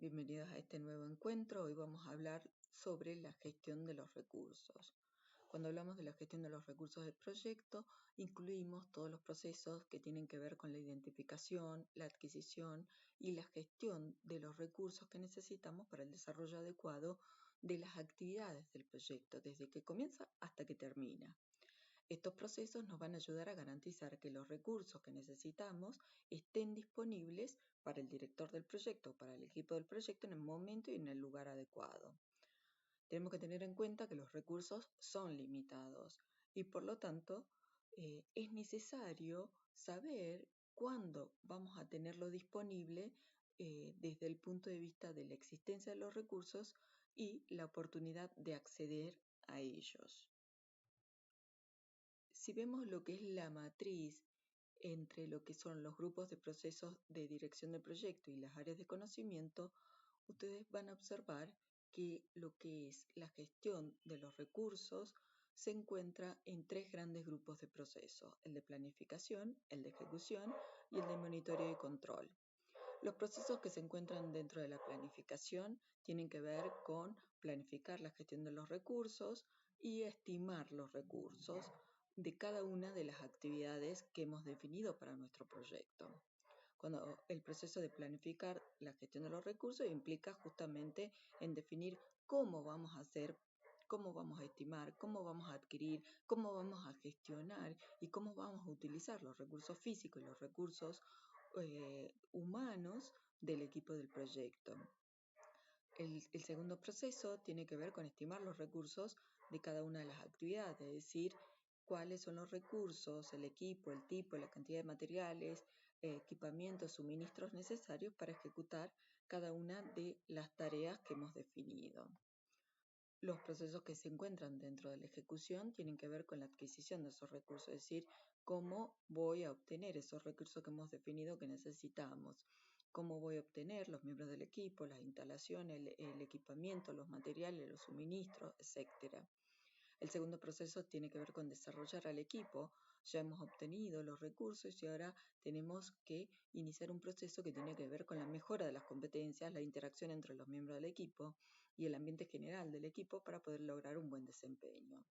Bienvenidos a este nuevo encuentro. Hoy vamos a hablar sobre la gestión de los recursos. Cuando hablamos de la gestión de los recursos del proyecto, incluimos todos los procesos que tienen que ver con la identificación, la adquisición y la gestión de los recursos que necesitamos para el desarrollo adecuado de las actividades del proyecto, desde que comienza hasta que termina. Estos procesos nos van a ayudar a garantizar que los recursos que necesitamos estén disponibles para el director del proyecto, para el equipo del proyecto en el momento y en el lugar adecuado. Tenemos que tener en cuenta que los recursos son limitados y por lo tanto es necesario saber cuándo vamos a tenerlo disponible desde el punto de vista de la existencia de los recursos y la oportunidad de acceder a ellos. Si vemos lo que es la matriz entre lo que son los grupos de procesos de dirección de proyecto y las áreas de conocimiento, ustedes van a observar que lo que es la gestión de los recursos se encuentra en tres grandes grupos de procesos: el de planificación, el de ejecución y el de monitoreo y control. Los procesos que se encuentran dentro de la planificación tienen que ver con planificar la gestión de los recursos y estimar los recursos de cada una de las actividades que hemos definido para nuestro proyecto. Cuando el proceso de planificar la gestión de los recursos implica justamente en definir cómo vamos a hacer, cómo vamos a estimar, cómo vamos a adquirir, cómo vamos a gestionar y cómo vamos a utilizar los recursos físicos y los recursos humanos del equipo del proyecto. El segundo proceso tiene que ver con estimar los recursos de cada una de las actividades, es decir, cuáles son los recursos, el equipo, el tipo, la cantidad de materiales, equipamientos, suministros necesarios para ejecutar cada una de las tareas que hemos definido. Los procesos que se encuentran dentro de la ejecución tienen que ver con la adquisición de esos recursos, es decir, cómo voy a obtener esos recursos que hemos definido que necesitamos, cómo voy a obtener los miembros del equipo, las instalaciones, el equipamiento, los materiales, los suministros, etc. El segundo proceso tiene que ver con desarrollar al equipo. Ya hemos obtenido los recursos y ahora tenemos que iniciar un proceso que tiene que ver con la mejora de las competencias, la interacción entre los miembros del equipo y el ambiente general del equipo para poder lograr un buen desempeño.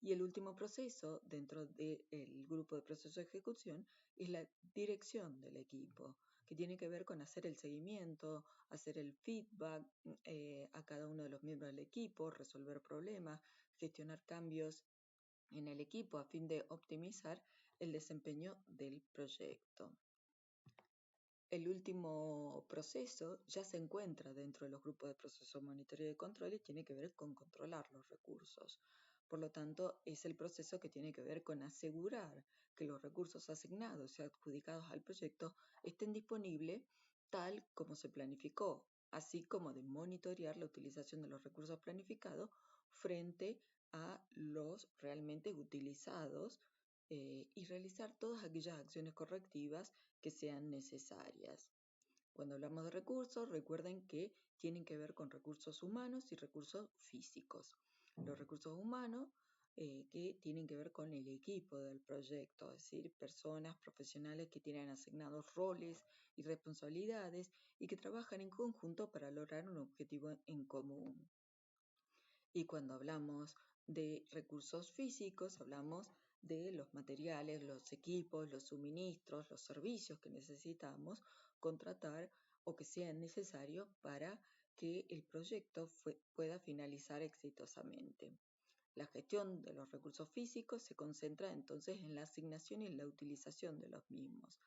Y el último proceso dentro del grupo de proceso de ejecución es la dirección del equipo, que tiene que ver con hacer el seguimiento, hacer el feedback a cada uno de los miembros del equipo, resolver problemas, gestionar cambios en el equipo a fin de optimizar el desempeño del proyecto. El último proceso ya se encuentra dentro de los grupos de proceso de monitoreo y control y tiene que ver con controlar los recursos. Por lo tanto, es el proceso que tiene que ver con asegurar que los recursos asignados y adjudicados al proyecto estén disponibles tal como se planificó, así como de monitorear la utilización de los recursos planificados frente a los realmente utilizados y realizar todas aquellas acciones correctivas que sean necesarias. Cuando hablamos de recursos, recuerden que tienen que ver con recursos humanos y recursos físicos. Los recursos humanos que tienen que ver con el equipo del proyecto, es decir, personas profesionales que tienen asignados roles y responsabilidades y que trabajan en conjunto para lograr un objetivo en común. Y cuando hablamos de recursos físicos, hablamos de los materiales, los equipos, los suministros, los servicios que necesitamos contratar o que sean necesarios para que el proyecto pueda finalizar exitosamente. La gestión de los recursos físicos se concentra entonces en la asignación y en la utilización de los mismos.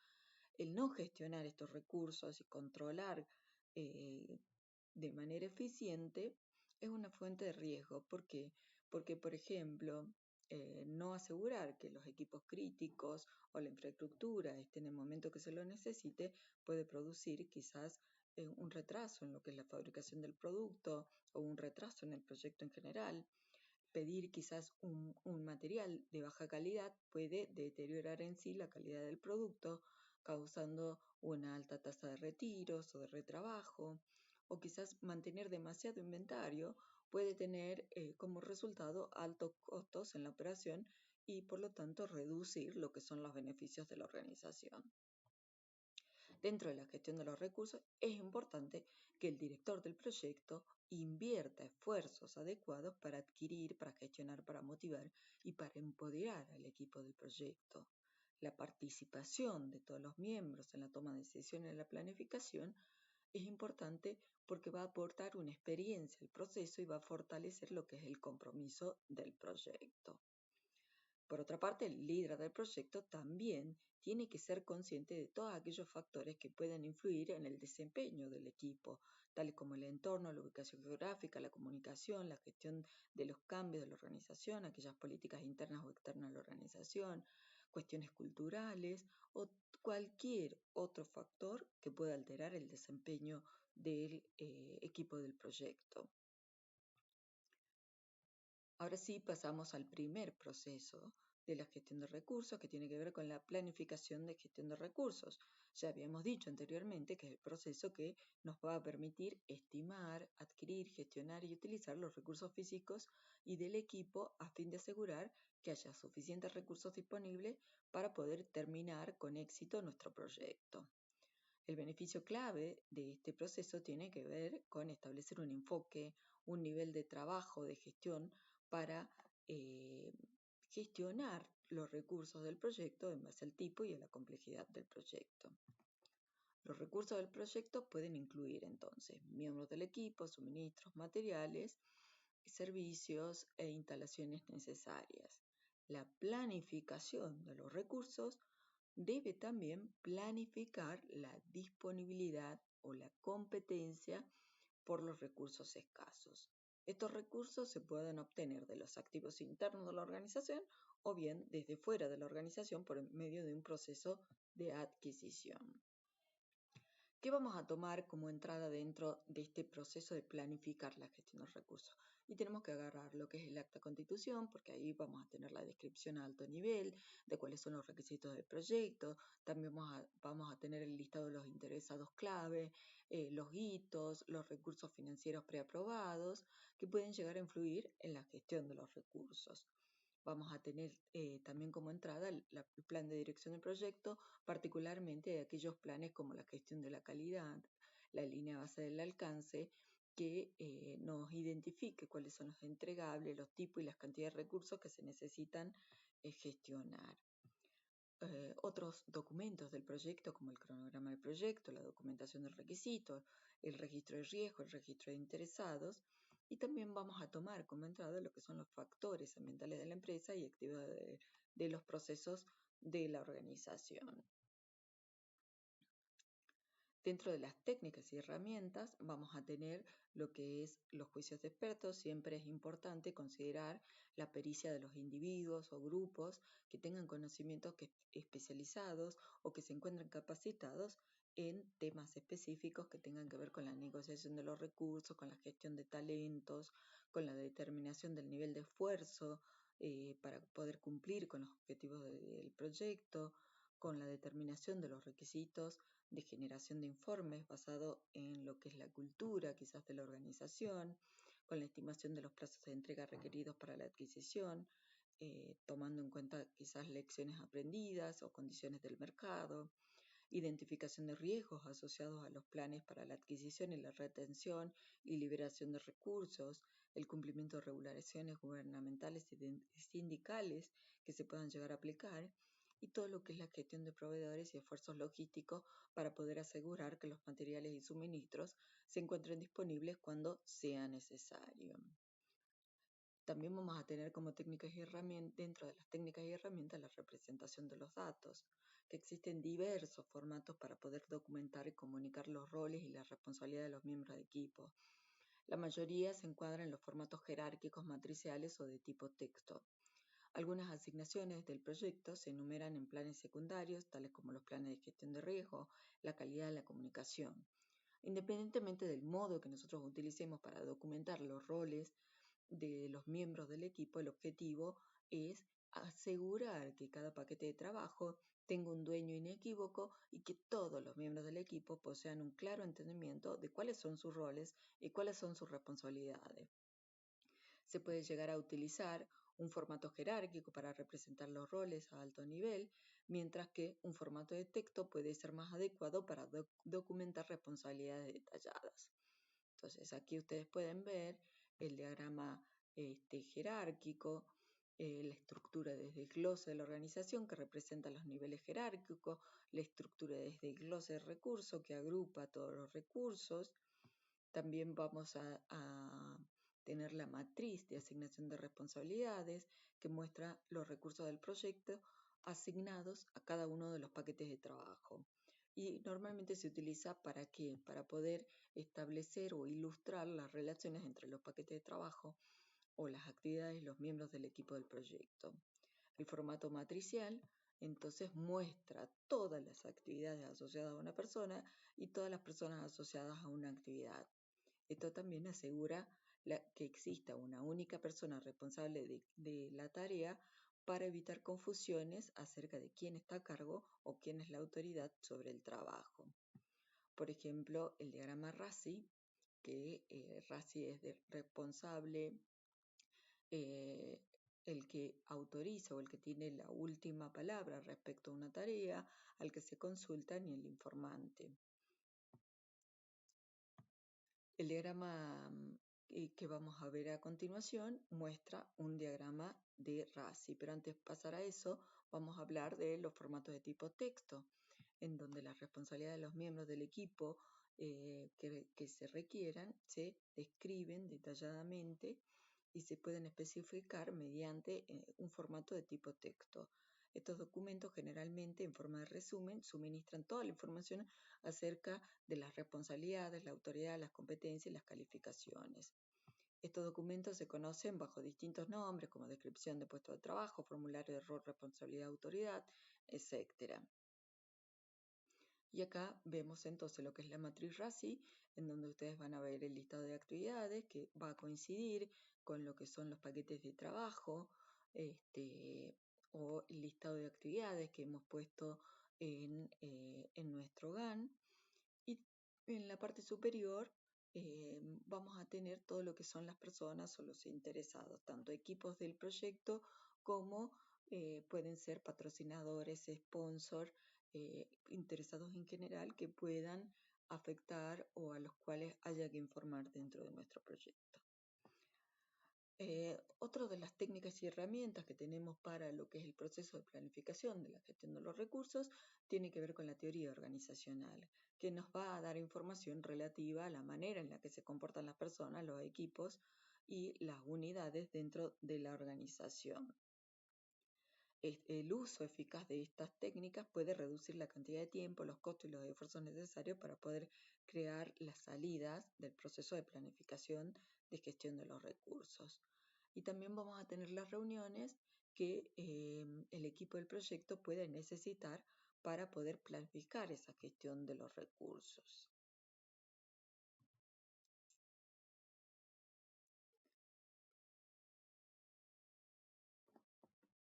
El no gestionar estos recursos y controlar de manera eficiente es una fuente de riesgo. ¿Por qué? Porque, por ejemplo, no asegurar que los equipos críticos o la infraestructura estén en el momento que se lo necesite puede producir quizás un retraso en lo que es la fabricación del producto o un retraso en el proyecto en general. Pedir quizás un material de baja calidad puede deteriorar en sí la calidad del producto, causando una alta tasa de retiros o de retrabajo, o quizás mantener demasiado inventario puede tener como resultado altos costos en la operación y por lo tanto reducir lo que son los beneficios de la organización. Dentro de la gestión de los recursos es importante que el director del proyecto invierta esfuerzos adecuados para adquirir, para gestionar, para motivar y para empoderar al equipo del proyecto. La participación de todos los miembros en la toma de decisiones y la planificación es importante porque va a aportar una experiencia al proceso y va a fortalecer lo que es el compromiso del proyecto. Por otra parte, el líder del proyecto también tiene que ser consciente de todos aquellos factores que pueden influir en el desempeño del equipo, tales como el entorno, la ubicación geográfica, la comunicación, la gestión de los cambios de la organización, aquellas políticas internas o externas de la organización, cuestiones culturales o cualquier otro factor que pueda alterar el desempeño del equipo del proyecto. Ahora sí pasamos al primer proceso de la gestión de recursos, que tiene que ver con la planificación de gestión de recursos. Ya habíamos dicho anteriormente que es el proceso que nos va a permitir estimar, adquirir, gestionar y utilizar los recursos físicos y del equipo a fin de asegurar que haya suficientes recursos disponibles para poder terminar con éxito nuestro proyecto. El beneficio clave de este proceso tiene que ver con establecer un enfoque, un nivel de trabajo, de gestión para gestionar los recursos del proyecto en base al tipo y a la complejidad del proyecto. Los recursos del proyecto pueden incluir entonces miembros del equipo, suministros, materiales, servicios e instalaciones necesarias. La planificación de los recursos debe también planificar la disponibilidad o la competencia por los recursos escasos. Estos recursos se pueden obtener de los activos internos de la organización o bien desde fuera de la organización por medio de un proceso de adquisición. ¿Qué vamos a tomar como entrada dentro de este proceso de planificar la gestión de los recursos? Y tenemos que agarrar lo que es el acta constitución, porque ahí vamos a tener la descripción a alto nivel de cuáles son los requisitos del proyecto, también vamos a tener el listado de los interesados clave, los hitos, los recursos financieros preaprobados, que pueden llegar a influir en la gestión de los recursos. Vamos a tener también como entrada el plan de dirección del proyecto, particularmente de aquellos planes como la gestión de la calidad, la línea base del alcance, que nos identifique cuáles son los entregables, los tipos y las cantidades de recursos que se necesitan gestionar. Otros documentos del proyecto, como el cronograma del proyecto, la documentación del requisito, el registro de riesgo, el registro de interesados, y también vamos a tomar como entrada lo que son los factores ambientales de la empresa y actividades de los procesos de la organización. Dentro de las técnicas y herramientas vamos a tener lo que es los juicios de expertos. Siempre es importante considerar la pericia de los individuos o grupos que tengan conocimientos especializados o que se encuentren capacitados en temas específicos que tengan que ver con la negociación de los recursos, con la gestión de talentos, con la determinación del nivel de esfuerzo para poder cumplir con los objetivos del proyecto, con la determinación de los requisitos de generación de informes basado en lo que es la cultura quizás de la organización, con la estimación de los plazos de entrega requeridos para la adquisición, tomando en cuenta quizás lecciones aprendidas o condiciones del mercado, identificación de riesgos asociados a los planes para la adquisición y la retención y liberación de recursos, el cumplimiento de regulaciones gubernamentales y sindicales que se puedan llegar a aplicar, y todo lo que es la gestión de proveedores y esfuerzos logísticos para poder asegurar que los materiales y suministros se encuentren disponibles cuando sea necesario. También vamos a tener como técnicas y herramientas, dentro de las técnicas y herramientas, la representación de los datos, que existen diversos formatos para poder documentar y comunicar los roles y las responsabilidades de los miembros de equipo. La mayoría se encuadran en los formatos jerárquicos, matriciales o de tipo texto. Algunas asignaciones del proyecto se enumeran en planes secundarios, tales como los planes de gestión de riesgo, la calidad de la comunicación. Independientemente del modo que nosotros utilicemos para documentar los roles de los miembros del equipo, el objetivo es asegurar que cada paquete de trabajo tenga un dueño inequívoco y que todos los miembros del equipo posean un claro entendimiento de cuáles son sus roles y cuáles son sus responsabilidades. Se puede llegar a utilizar un formato jerárquico para representar los roles a alto nivel, mientras que un formato de texto puede ser más adecuado para documentar responsabilidades detalladas. Entonces, aquí ustedes pueden ver el diagrama jerárquico, la estructura desde el glose de la organización que representa los niveles jerárquicos, la estructura desde el glose de recursos que agrupa todos los recursos. También vamos a tener la matriz de asignación de responsabilidades que muestra los recursos del proyecto asignados a cada uno de los paquetes de trabajo. Y normalmente se utiliza ¿para qué? Para poder establecer o ilustrar las relaciones entre los paquetes de trabajo o las actividades de los miembros del equipo del proyecto. El formato matricial entonces muestra todas las actividades asociadas a una persona y todas las personas asociadas a una actividad. Esto también asegura que exista una única persona responsable de la tarea para evitar confusiones acerca de quién está a cargo o quién es la autoridad sobre el trabajo. Por ejemplo, el diagrama RACI, que RACI es responsable, el que autoriza o el que tiene la última palabra respecto a una tarea, al que se consulta, ni el informante. El diagrama que vamos a ver a continuación muestra un diagrama de RACI, pero antes de pasar a eso vamos a hablar de los formatos de tipo texto, en donde las responsabilidades de los miembros del equipo que se requieran se describen detalladamente y se pueden especificar mediante un formato de tipo texto. Estos documentos generalmente en forma de resumen suministran toda la información acerca de las responsabilidades, la autoridad, las competencias y las calificaciones. Estos documentos se conocen bajo distintos nombres como descripción de puesto de trabajo, formulario de rol, responsabilidad, autoridad, etc. Y acá vemos entonces lo que es la matriz RACI, en donde ustedes van a ver el listado de actividades que va a coincidir con lo que son los paquetes de trabajo, o el listado de actividades que hemos puesto en nuestro GAN. Y en la parte superior vamos a tener todo lo que son las personas o los interesados, tanto equipos del proyecto como pueden ser patrocinadores, sponsors, interesados en general que puedan afectar o a los cuales haya que informar dentro de nuestro proyecto. Otra de las técnicas y herramientas que tenemos para lo que es el proceso de planificación de la gestión de los recursos tiene que ver con la teoría organizacional, que nos va a dar información relativa a la manera en la que se comportan las personas, los equipos y las unidades dentro de la organización. El uso eficaz de estas técnicas puede reducir la cantidad de tiempo, los costos y los esfuerzos necesarios para poder crear las salidas del proceso de planificación de gestión de los recursos. Y también vamos a tener las reuniones que el equipo del proyecto puede necesitar para poder planificar esa gestión de los recursos.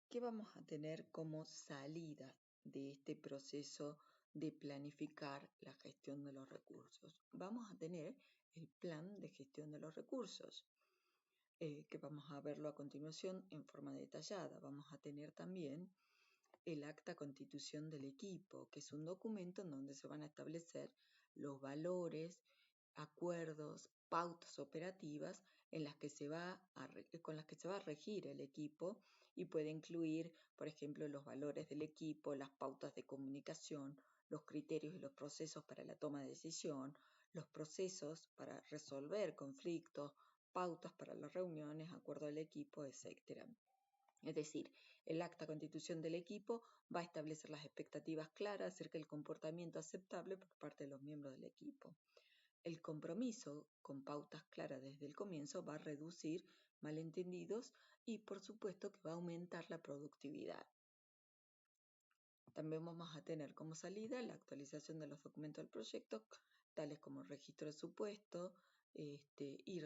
¿Qué vamos a tener como salida de este proceso de planificar la gestión de los recursos? Vamos a tener el plan de gestión de los recursos, que vamos a verlo a continuación en forma detallada. Vamos a tener también el acta constitución del equipo, que es un documento en donde se van a establecer los valores, acuerdos, pautas operativas en las que con las que se va a regir el equipo y puede incluir, por ejemplo, los valores del equipo, las pautas de comunicación, los criterios y los procesos para la toma de decisión, los procesos para resolver conflictos, pautas para las reuniones, acuerdo del equipo, etc. Es decir, el acta constitución del equipo va a establecer las expectativas claras acerca del comportamiento aceptable por parte de los miembros del equipo. El compromiso con pautas claras desde el comienzo va a reducir malentendidos y por supuesto que va a aumentar la productividad. También vamos a tener como salida la actualización de los documentos del proyecto, tales como registro de supuesto y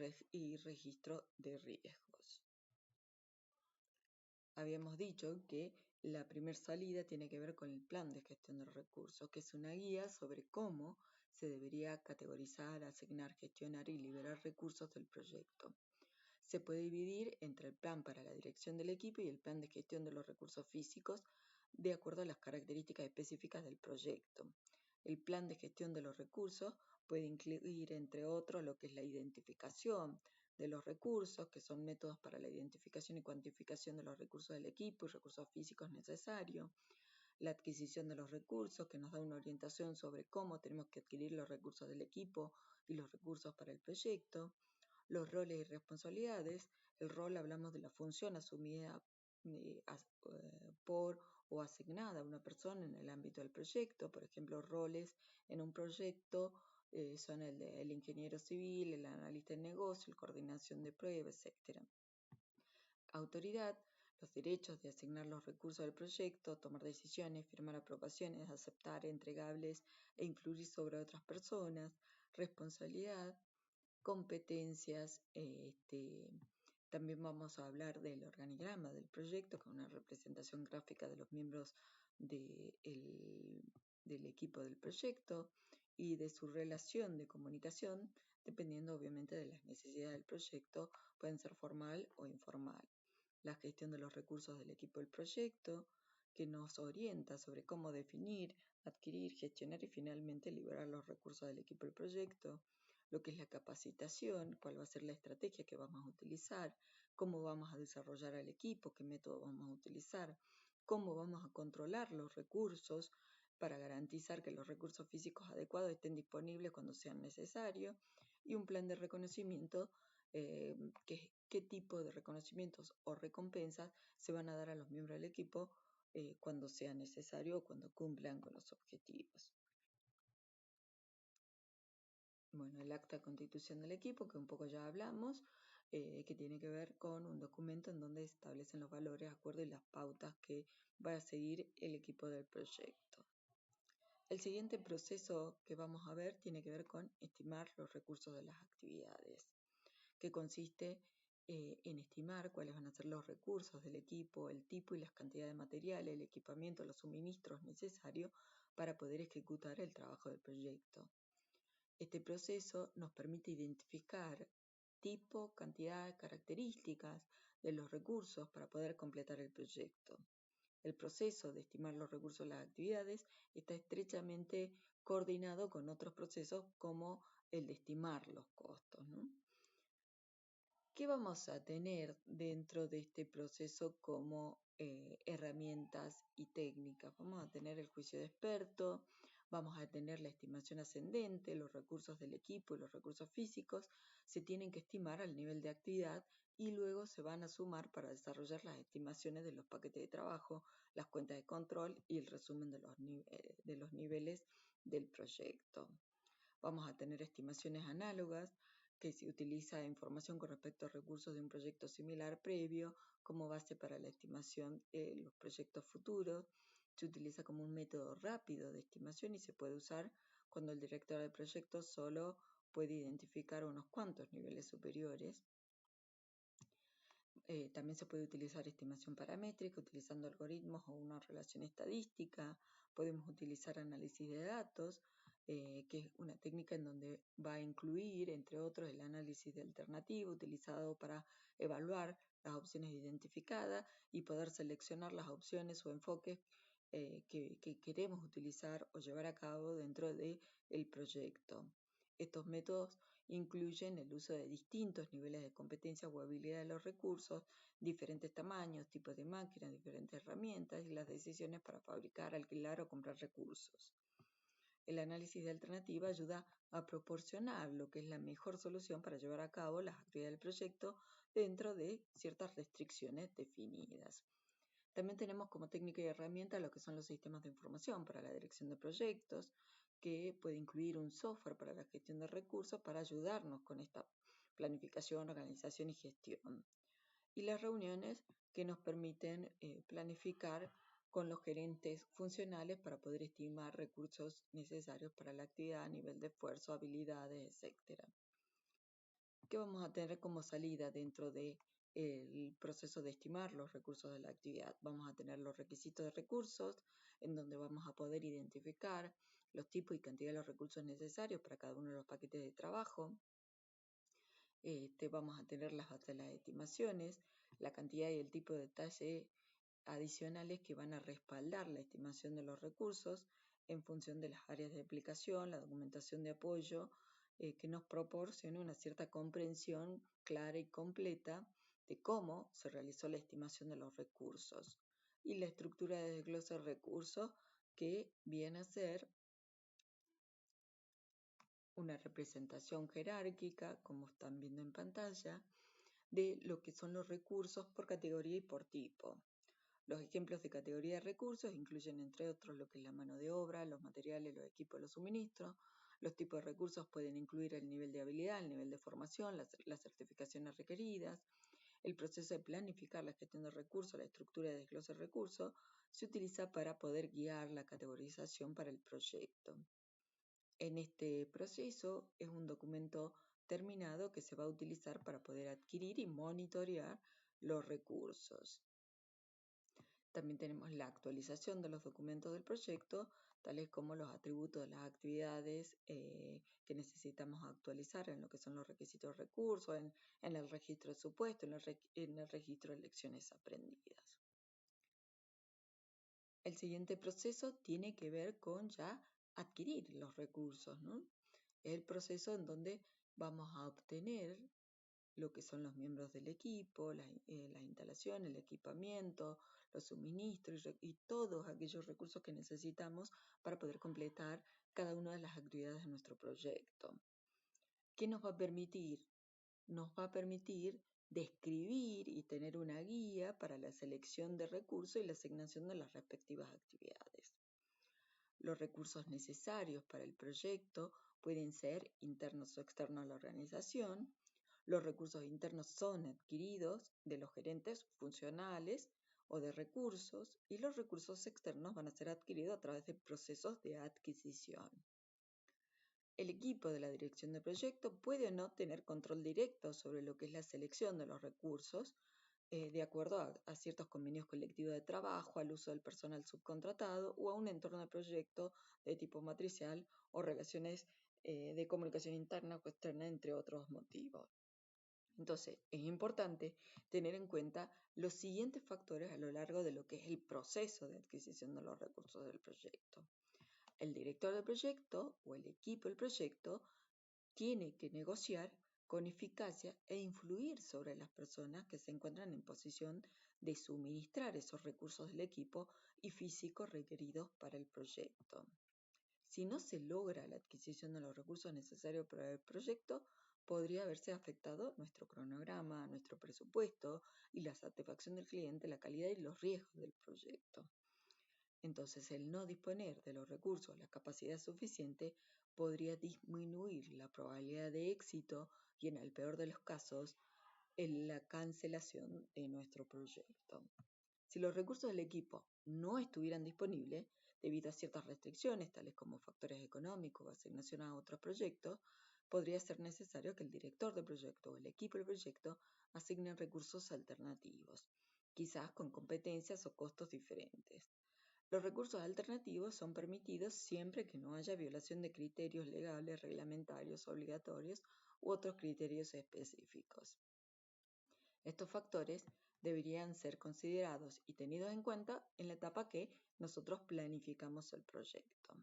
registro de riesgos. Habíamos dicho que la primera salida tiene que ver con el plan de gestión de los recursos, que es una guía sobre cómo se debería categorizar, asignar, gestionar y liberar recursos del proyecto. se puede dividir entre el plan para la dirección del equipo y el plan de gestión de los recursos físicos de acuerdo a las características específicas del proyecto. El plan de gestión de los recursos puede incluir, entre otros, lo que es la identificación de los recursos, que son métodos para la identificación y cuantificación de los recursos del equipo y recursos físicos necesarios, la adquisición de los recursos, que nos da una orientación sobre cómo tenemos que adquirir los recursos del equipo y los recursos para el proyecto, los roles y responsabilidades. El rol, hablamos de la función asumida por o asignada a una persona en el ámbito del proyecto. Por ejemplo, roles en un proyecto son el ingeniero civil, el analista de negocio, la coordinación de pruebas, etc. Autoridad, los derechos de asignar los recursos del proyecto, tomar decisiones, firmar aprobaciones, aceptar entregables e influir sobre otras personas. Responsabilidad, competencias, también vamos a hablar del organigrama del proyecto, con una representación gráfica de los miembros del equipo del proyecto y de su relación de comunicación, dependiendo obviamente de las necesidades del proyecto, pueden ser formal o informal. La gestión de los recursos del equipo del proyecto, que nos orienta sobre cómo definir, adquirir, gestionar y finalmente liberar los recursos del equipo del proyecto. Lo que es la capacitación, cuál va a ser la estrategia que vamos a utilizar, cómo vamos a desarrollar al equipo, qué método vamos a utilizar, cómo vamos a controlar los recursos para garantizar que los recursos físicos adecuados estén disponibles cuando sean necesarios, y un plan de reconocimiento, qué tipo de reconocimientos o recompensas se van a dar a los miembros del equipo cuando sea necesario o cuando cumplan con los objetivos. Bueno, el acta de constitución del equipo, que un poco ya hablamos, que tiene que ver con un documento en donde establecen los valores, acuerdos y las pautas que va a seguir el equipo del proyecto. El siguiente proceso que vamos a ver tiene que ver con estimar los recursos de las actividades, que consiste en estimar cuáles van a ser los recursos del equipo, el tipo y las cantidades de material, el equipamiento, los suministros necesarios para poder ejecutar el trabajo del proyecto. Este proceso nos permite identificar tipo, cantidad, características de los recursos para poder completar el proyecto. El proceso de estimar los recursos de las actividades está estrechamente coordinado con otros procesos como el de estimar los costos, ¿no? ¿Qué vamos a tener dentro de este proceso como herramientas y técnicas? Vamos a tener el juicio de experto, vamos a tener la estimación ascendente, los recursos del equipo y los recursos físicos se tienen que estimar al nivel de actividad y luego se van a sumar para desarrollar las estimaciones de los paquetes de trabajo, las cuentas de control y el resumen de los niveles del proyecto. Vamos a tener estimaciones análogas, que se utiliza información con respecto a recursos de un proyecto similar previo como base para la estimación de los proyectos futuros. Se utiliza como un método rápido de estimación y se puede usar cuando el director del proyecto solo puede identificar unos cuantos niveles superiores. También se puede utilizar estimación paramétrica utilizando algoritmos o una relación estadística. Podemos utilizar análisis de datos, que es una técnica en donde va a incluir, entre otros, el análisis de alternativa utilizado para evaluar las opciones identificadas y poder seleccionar las opciones o enfoques que queremos utilizar o llevar a cabo dentro del proyecto. Estos métodos incluyen el uso de distintos niveles de competencia o habilidad de los recursos, diferentes tamaños, tipos de máquinas, diferentes herramientas y las decisiones para fabricar, alquilar o comprar recursos. El análisis de alternativa ayuda a proporcionar lo que es la mejor solución para llevar a cabo las actividades del proyecto dentro de ciertas restricciones definidas. También tenemos como técnica y herramienta lo que son los sistemas de información para la dirección de proyectos, que puede incluir un software para la gestión de recursos para ayudarnos con esta planificación, organización y gestión. Y las reuniones que nos permiten planificar con los gerentes funcionales para poder estimar recursos necesarios para la actividad a nivel de esfuerzo, habilidades, etc. ¿Qué vamos a tener como salida dentro del proceso de estimar los recursos de la actividad? Vamos a tener los requisitos de recursos, en donde vamos a poder identificar los tipos y cantidad de los recursos necesarios para cada uno de los paquetes de trabajo. Vamos a tener las bases de las estimaciones, la cantidad y el tipo de detalle adicionales que van a respaldar la estimación de los recursos en función de las áreas de aplicación, la documentación de apoyo, que nos proporcione una cierta comprensión clara y completa de cómo se realizó la estimación de los recursos. Y la estructura de desglose de recursos, que viene a ser una representación jerárquica, como están viendo en pantalla, de lo que son los recursos por categoría y por tipo. Los ejemplos de categoría de recursos incluyen, entre otros, lo que es la mano de obra, los materiales, los equipos, los suministros. Los tipos de recursos pueden incluir el nivel de habilidad, el nivel de formación, las certificaciones requeridas. El proceso de planificar la gestión de recursos, la estructura de desglose de recursos, se utiliza para poder guiar la categorización para el proyecto. En este proceso es un documento terminado que se va a utilizar para poder adquirir y monitorear los recursos. También tenemos la actualización de los documentos del proyecto, tales como los atributos de las actividades que necesitamos actualizar en lo que son los requisitos de recursos, en el registro de supuesto, en el registro de lecciones aprendidas. El siguiente proceso tiene que ver con ya adquirir los recursos, ¿no? Es el proceso en donde vamos a obtener lo que son los miembros del equipo, las instalaciones, el equipamiento, los suministros y todos aquellos recursos que necesitamos para poder completar cada una de las actividades de nuestro proyecto. ¿Qué nos va a permitir? Nos va a permitir describir y tener una guía para la selección de recursos y la asignación de las respectivas actividades. Los recursos necesarios para el proyecto pueden ser internos o externos a la organización. Los recursos internos son adquiridos de los gerentes funcionales o de recursos y los recursos externos van a ser adquiridos a través de procesos de adquisición. El equipo de la dirección de proyecto puede o no tener control directo sobre lo que es la selección de los recursos, de acuerdo a ciertos convenios colectivos de trabajo, al uso del personal subcontratado o a un entorno de proyecto de tipo matricial o relaciones de comunicación interna o externa, entre otros motivos. Entonces, es importante tener en cuenta los siguientes factores a lo largo de lo que es el proceso de adquisición de los recursos del proyecto. El director del proyecto o el equipo del proyecto tiene que negociar con eficacia e influir sobre las personas que se encuentran en posición de suministrar esos recursos del equipo y físicos requeridos para el proyecto. Si no se logra la adquisición de los recursos necesarios para el proyecto, podría verse afectado nuestro cronograma, nuestro presupuesto y la satisfacción del cliente, la calidad y los riesgos del proyecto. Entonces, el no disponer de los recursos, la capacidad suficiente, podría disminuir la probabilidad de éxito y, en el peor de los casos, en la cancelación de nuestro proyecto. Si los recursos del equipo no estuvieran disponibles debido a ciertas restricciones, tales como factores económicos o asignación a otros proyectos, podría ser necesario que el director del proyecto o el equipo del proyecto asignen recursos alternativos, quizás con competencias o costos diferentes. Los recursos alternativos son permitidos siempre que no haya violación de criterios legales, reglamentarios, obligatorios u otros criterios específicos. Estos factores deberían ser considerados y tenidos en cuenta en la etapa que nosotros planificamos el proyecto.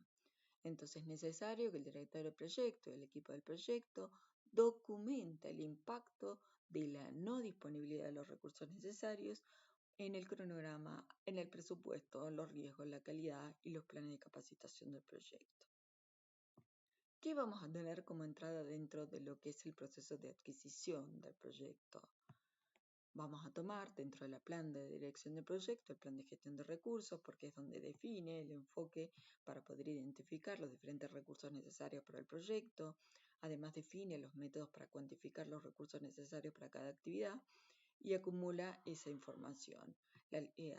Entonces es necesario que el director del proyecto y el equipo del proyecto documente el impacto de la no disponibilidad de los recursos necesarios en el cronograma, en el presupuesto, los riesgos, la calidad y los planes de capacitación del proyecto. ¿Qué vamos a tener como entrada dentro de lo que es el proceso de adquisición del proyecto? Vamos a tomar dentro del plan de dirección de proyecto el plan de gestión de recursos, porque es donde define el enfoque para poder identificar los diferentes recursos necesarios para el proyecto. Además define los métodos para cuantificar los recursos necesarios para cada actividad y acumula esa información.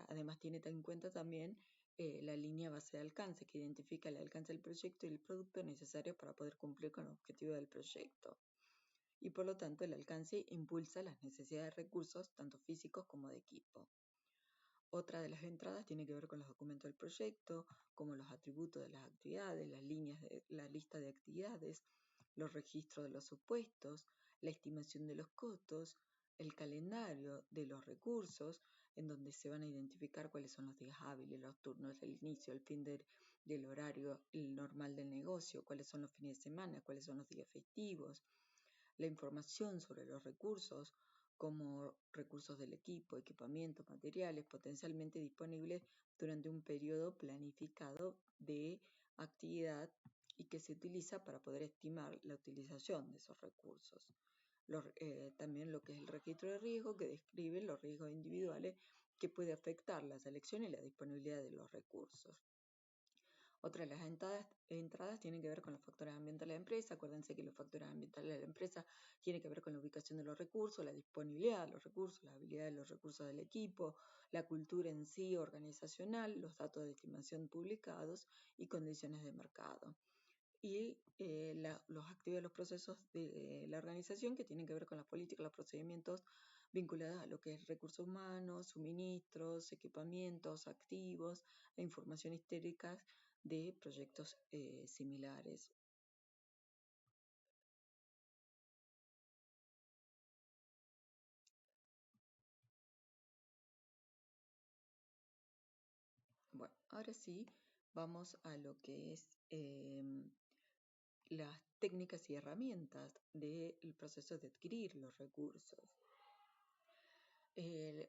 Además tiene en cuenta también la línea base de alcance, que identifica el alcance del proyecto y el producto necesario para poder cumplir con el objetivo del proyecto. Y por lo tanto el alcance impulsa las necesidades de recursos, tanto físicos como de equipo. Otra de las entradas tiene que ver con los documentos del proyecto, como los atributos de las actividades, la lista de actividades, los registros de los supuestos, la estimación de los costos, el calendario de los recursos, en donde se van a identificar cuáles son los días hábiles, los turnos, el inicio, el fin del horario el normal del negocio, cuáles son los fines de semana, cuáles son los días festivos, la información sobre los recursos, como recursos del equipo, equipamiento, materiales potencialmente disponibles durante un periodo planificado de actividad y que se utiliza para poder estimar la utilización de esos recursos. También lo que es el registro de riesgo, que describe los riesgos individuales que puede afectar la selección y la disponibilidad de los recursos. Otra de las entradas tienen que ver con los factores ambientales de la empresa. Acuérdense que los factores ambientales de la empresa tienen que ver con la ubicación de los recursos, la disponibilidad de los recursos, la habilidad de los recursos del equipo, la cultura en sí organizacional, los datos de estimación publicados y condiciones de mercado. Y los activos de los procesos de la organización que tienen que ver con las políticas, los procedimientos vinculados a lo que es recursos humanos, suministros, equipamientos, activos e información histórica de proyectos similares. Bueno, ahora sí, vamos a lo que es las técnicas y herramientas del proceso de adquirir los recursos.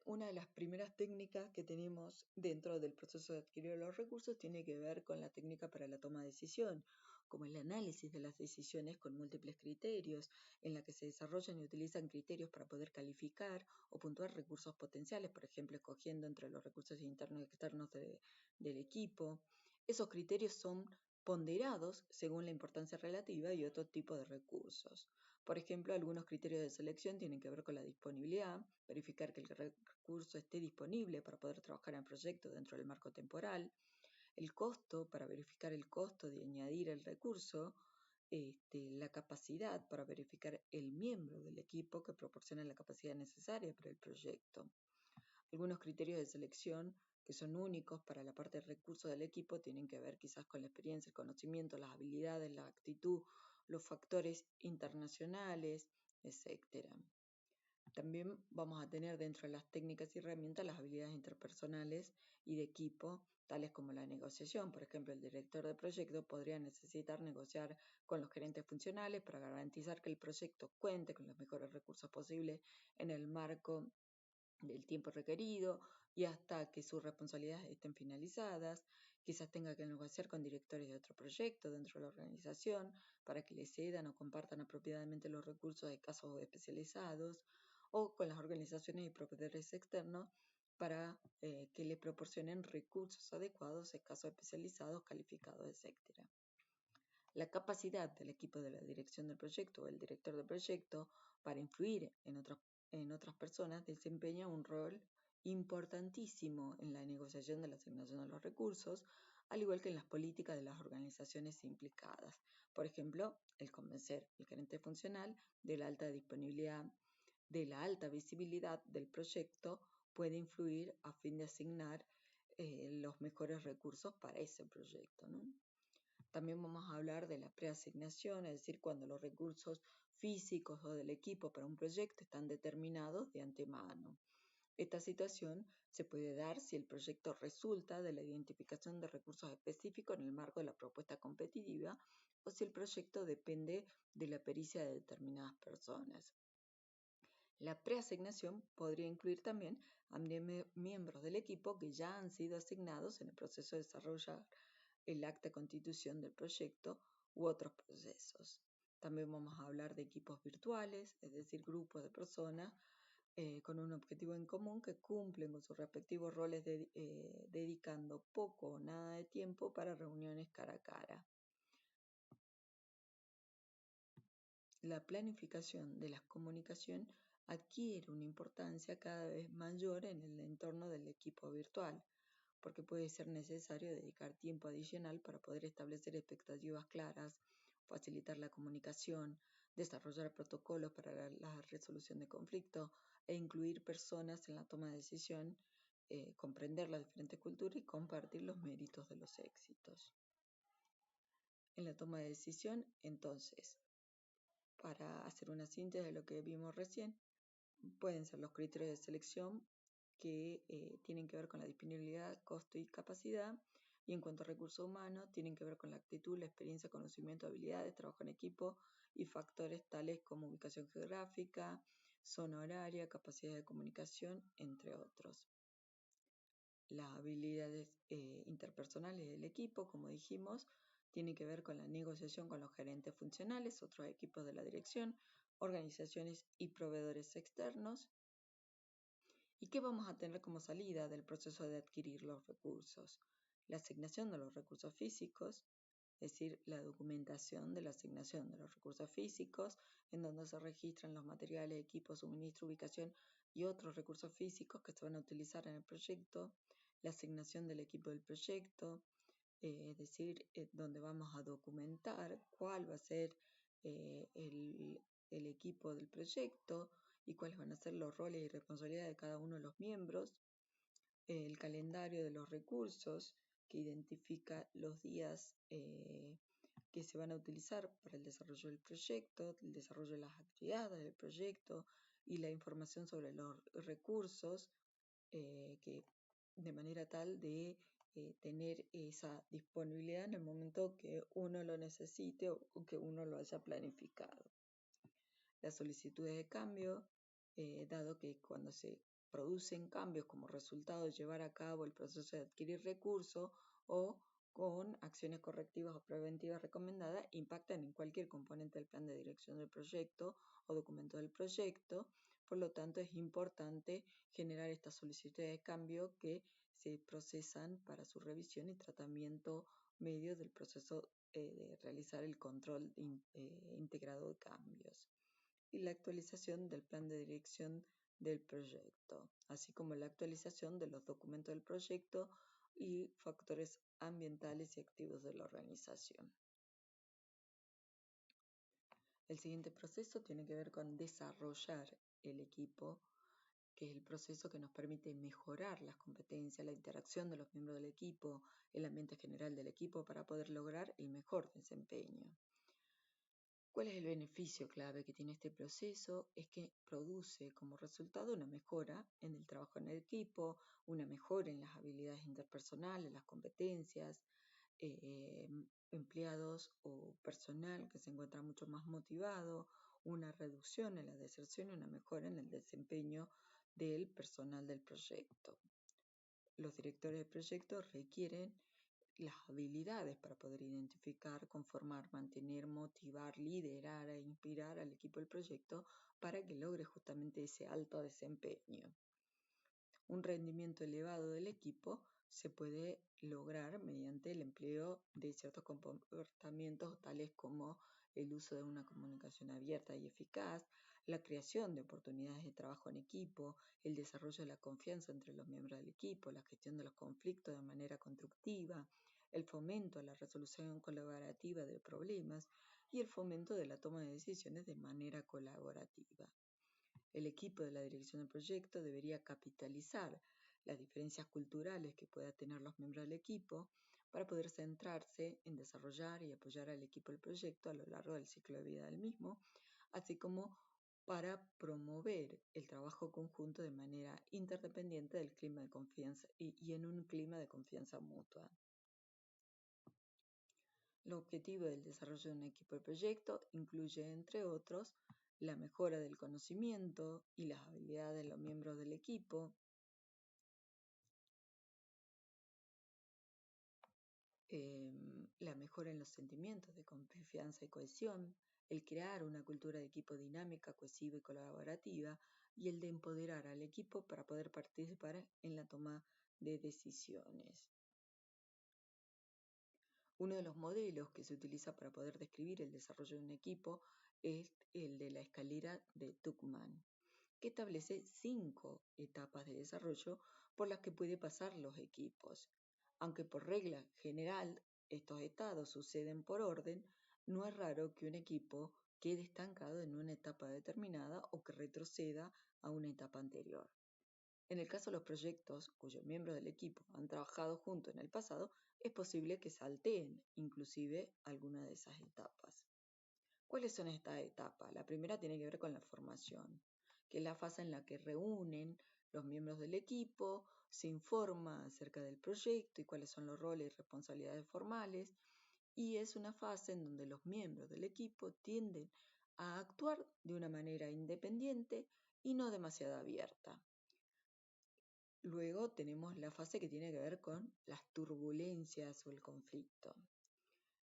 Una de las primeras técnicas que tenemos dentro del proceso de adquirir los recursos tiene que ver con la técnica para la toma de decisión, como el análisis de las decisiones con múltiples criterios, en la que se desarrollan y utilizan criterios para poder calificar o puntuar recursos potenciales, por ejemplo, escogiendo entre los recursos internos y externos del equipo. Esos criterios son ponderados según la importancia relativa y otro tipo de recursos. Por ejemplo, algunos criterios de selección tienen que ver con la disponibilidad, verificar que el recurso esté disponible para poder trabajar en el proyecto dentro del marco temporal, el costo para verificar el costo de añadir el recurso, la capacidad para verificar el miembro del equipo que proporciona la capacidad necesaria para el proyecto. Algunos criterios de selección que son únicos para la parte de recursos del equipo tienen que ver quizás con la experiencia, el conocimiento, las habilidades, la actitud, los factores internacionales, etc. También vamos a tener dentro de las técnicas y herramientas las habilidades interpersonales y de equipo, tales como la negociación. Por ejemplo, el director de proyecto podría necesitar negociar con los gerentes funcionales para garantizar que el proyecto cuente con los mejores recursos posibles en el marco del tiempo requerido y hasta que sus responsabilidades estén finalizadas. Quizás tenga que negociar con directores de otro proyecto dentro de la organización para que le cedan o compartan apropiadamente los recursos de casos especializados, o con las organizaciones y proveedores externos para que le proporcionen recursos adecuados en casos especializados, calificados, etc. La capacidad del equipo de la dirección del proyecto o el director del proyecto para influir en otras personas desempeña un rol importantísimo en la negociación de la asignación de los recursos, al igual que en las políticas de las organizaciones implicadas. Por ejemplo, el convencer al gerente funcional de la alta disponibilidad, de la alta visibilidad del proyecto puede influir a fin de asignar los mejores recursos para ese proyecto, ¿no? También vamos a hablar de la preasignación, es decir, cuando los recursos físicos o del equipo para un proyecto están determinados de antemano. Esta situación se puede dar si el proyecto resulta de la identificación de recursos específicos en el marco de la propuesta competitiva o si el proyecto depende de la pericia de determinadas personas. La preasignación podría incluir también a miembros del equipo que ya han sido asignados en el proceso de desarrollar el acta de constitución del proyecto u otros procesos. También vamos a hablar de equipos virtuales, es decir, grupos de personas con un objetivo en común que cumplen con sus respectivos roles dedicando poco o nada de tiempo para reuniones cara a cara. La planificación de la comunicación adquiere una importancia cada vez mayor en el entorno del equipo virtual, porque puede ser necesario dedicar tiempo adicional para poder establecer expectativas claras, facilitar la comunicación, desarrollar protocolos para la resolución de conflictos e incluir personas en la toma de decisión, comprender las diferentes culturas y compartir los méritos de los éxitos. En la toma de decisión, entonces, para hacer una síntesis de lo que vimos recién, pueden ser los criterios de selección que tienen que ver con la disponibilidad, costo y capacidad, y en cuanto a recursos humanos, tienen que ver con la actitud, la experiencia, conocimiento, habilidades, trabajo en equipo y factores tales como ubicación geográfica, zona horaria, capacidad de comunicación, entre otros. Las habilidades interpersonales del equipo, como dijimos, tienen que ver con la negociación con los gerentes funcionales, otros equipos de la dirección, organizaciones y proveedores externos. ¿Y qué vamos a tener como salida del proceso de adquirir los recursos? La asignación de los recursos físicos, es decir, la documentación de la asignación de los recursos físicos, en donde se registran los materiales, equipos, suministro, ubicación y otros recursos físicos que se van a utilizar en el proyecto, la asignación del equipo del proyecto, es decir, donde vamos a documentar cuál va a ser el equipo del proyecto y cuáles van a ser los roles y responsabilidades de cada uno de los miembros, el calendario de los recursos que identifica los días que se van a utilizar para el desarrollo del proyecto, el desarrollo de las actividades del proyecto y la información sobre los recursos que de manera tal de tener esa disponibilidad en el momento que uno lo necesite o que uno lo haya planificado. Las solicitudes de cambio, dado que cuando se producen cambios como resultado de llevar a cabo el proceso de adquirir recursos o con acciones correctivas o preventivas recomendadas, impactan en cualquier componente del plan de dirección del proyecto o documento del proyecto. Por lo tanto, es importante generar estas solicitudes de cambio que se procesan para su revisión y tratamiento medio del proceso de realizar el control integrado de cambios y la actualización del plan de dirección del proyecto, así como la actualización de los documentos del proyecto y factores ambientales y activos de la organización. El siguiente proceso tiene que ver con desarrollar el equipo, que es el proceso que nos permite mejorar las competencias, la interacción de los miembros del equipo, el ambiente general del equipo para poder lograr el mejor desempeño. ¿Cuál es el beneficio clave que tiene este proceso? Es que produce como resultado una mejora en el trabajo en el equipo, una mejora en las habilidades interpersonales, las competencias, empleados o personal que se encuentra mucho más motivado, una reducción en la deserción y una mejora en el desempeño del personal del proyecto. Los directores de proyecto requieren las habilidades para poder identificar, conformar, mantener, motivar, liderar e inspirar al equipo del proyecto para que logre justamente ese alto desempeño. Un rendimiento elevado del equipo se puede lograr mediante el empleo de ciertos comportamientos tales como el uso de una comunicación abierta y eficaz, la creación de oportunidades de trabajo en equipo, el desarrollo de la confianza entre los miembros del equipo, la gestión de los conflictos de manera constructiva, el fomento a la resolución colaborativa de problemas y el fomento de la toma de decisiones de manera colaborativa. El equipo de la dirección del proyecto debería capitalizar las diferencias culturales que puedan tener los miembros del equipo para poder centrarse en desarrollar y apoyar al equipo del proyecto a lo largo del ciclo de vida del mismo, así como para promover el trabajo conjunto de manera interdependiente del clima de confianza y en un clima de confianza mutua. Los objetivos del desarrollo de un equipo de proyecto incluye, entre otros, la mejora del conocimiento y las habilidades de los miembros del equipo, la mejora en los sentimientos de confianza y cohesión, el crear una cultura de equipo dinámica, cohesiva y colaborativa, y el de empoderar al equipo para poder participar en la toma de decisiones. Uno de los modelos que se utiliza para poder describir el desarrollo de un equipo es el de la escalera de Tuckman, que establece 5 etapas de desarrollo por las que puede pasar los equipos. Aunque por regla general estos estados suceden por orden, no es raro que un equipo quede estancado en una etapa determinada o que retroceda a una etapa anterior. En el caso de los proyectos cuyos miembros del equipo han trabajado juntos en el pasado, es posible que salteen inclusive alguna de esas etapas. ¿Cuáles son estas etapas? La primera tiene que ver con la formación, que es la fase en la que reúnen los miembros del equipo, se informa acerca del proyecto y cuáles son los roles y responsabilidades formales, y es una fase en donde los miembros del equipo tienden a actuar de una manera independiente y no demasiado abierta. Luego tenemos la fase que tiene que ver con las turbulencias o el conflicto.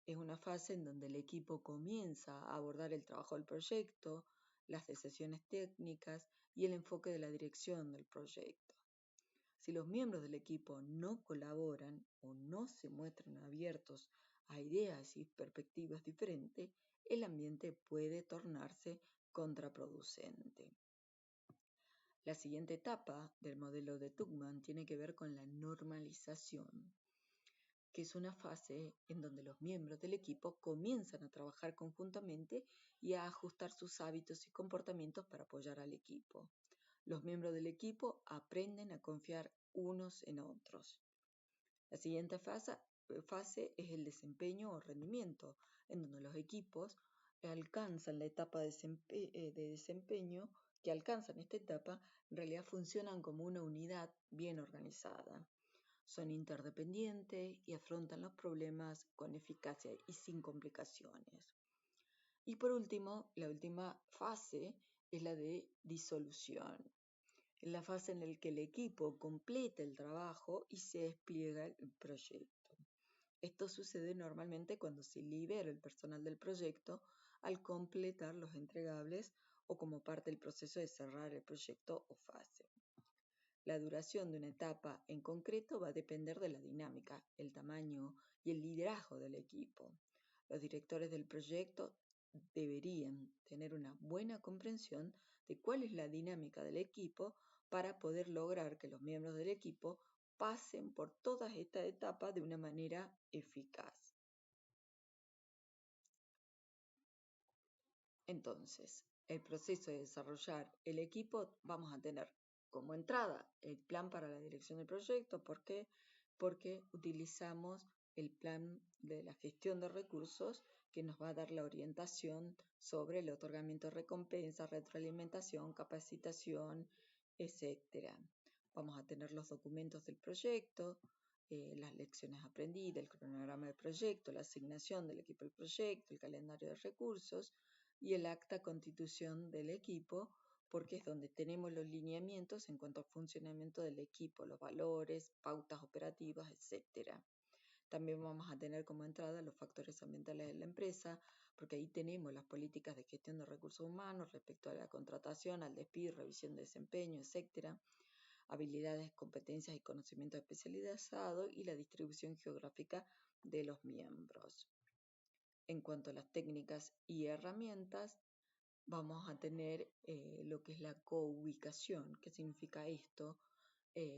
Es una fase en donde el equipo comienza a abordar el trabajo del proyecto, las decisiones técnicas y el enfoque de la dirección del proyecto. Si los miembros del equipo no colaboran o no se muestran abiertos a ideas y perspectivas diferentes, el ambiente puede tornarse contraproducente. La siguiente etapa del modelo de Tuckman tiene que ver con la normalización, que es una fase en donde los miembros del equipo comienzan a trabajar conjuntamente y a ajustar sus hábitos y comportamientos para apoyar al equipo. Los miembros del equipo aprenden a confiar unos en otros. La siguiente fase es el desempeño o rendimiento, en donde los equipos alcanzan la etapa de desempeño, que alcanzan esta etapa, en realidad funcionan como una unidad bien organizada. Son interdependientes y afrontan los problemas con eficacia y sin complicaciones. Y por último, la última fase es la de disolución. Es la fase en la que el equipo completa el trabajo y se despliega el proyecto. Esto sucede normalmente cuando se libera el personal del proyecto al completar los entregables o como parte del proceso de cerrar el proyecto o fase. La duración de una etapa en concreto va a depender de la dinámica, el tamaño y el liderazgo del equipo. Los directores del proyecto deberían tener una buena comprensión de cuál es la dinámica del equipo para poder lograr que los miembros del equipo pasen por todas estas etapas de una manera eficaz. Entonces, el proceso de desarrollar el equipo, vamos a tener como entrada el plan para la dirección del proyecto. ¿Por qué? Porque utilizamos el plan de la gestión de recursos que nos va a dar la orientación sobre el otorgamiento de recompensas, retroalimentación, capacitación, etc. Vamos a tener los documentos del proyecto, las lecciones aprendidas, el cronograma del proyecto, la asignación del equipo del proyecto, el calendario de recursos y el acta constitución del equipo, porque es donde tenemos los lineamientos en cuanto al funcionamiento del equipo, los valores, pautas operativas, etc. También vamos a tener como entrada los factores ambientales de la empresa, porque ahí tenemos las políticas de gestión de recursos humanos respecto a la contratación, al despido, revisión de desempeño, etc. Habilidades, competencias y conocimientos especializados y la distribución geográfica de los miembros. En cuanto a las técnicas y herramientas, vamos a tener lo que es la coubicación. ¿Qué significa esto?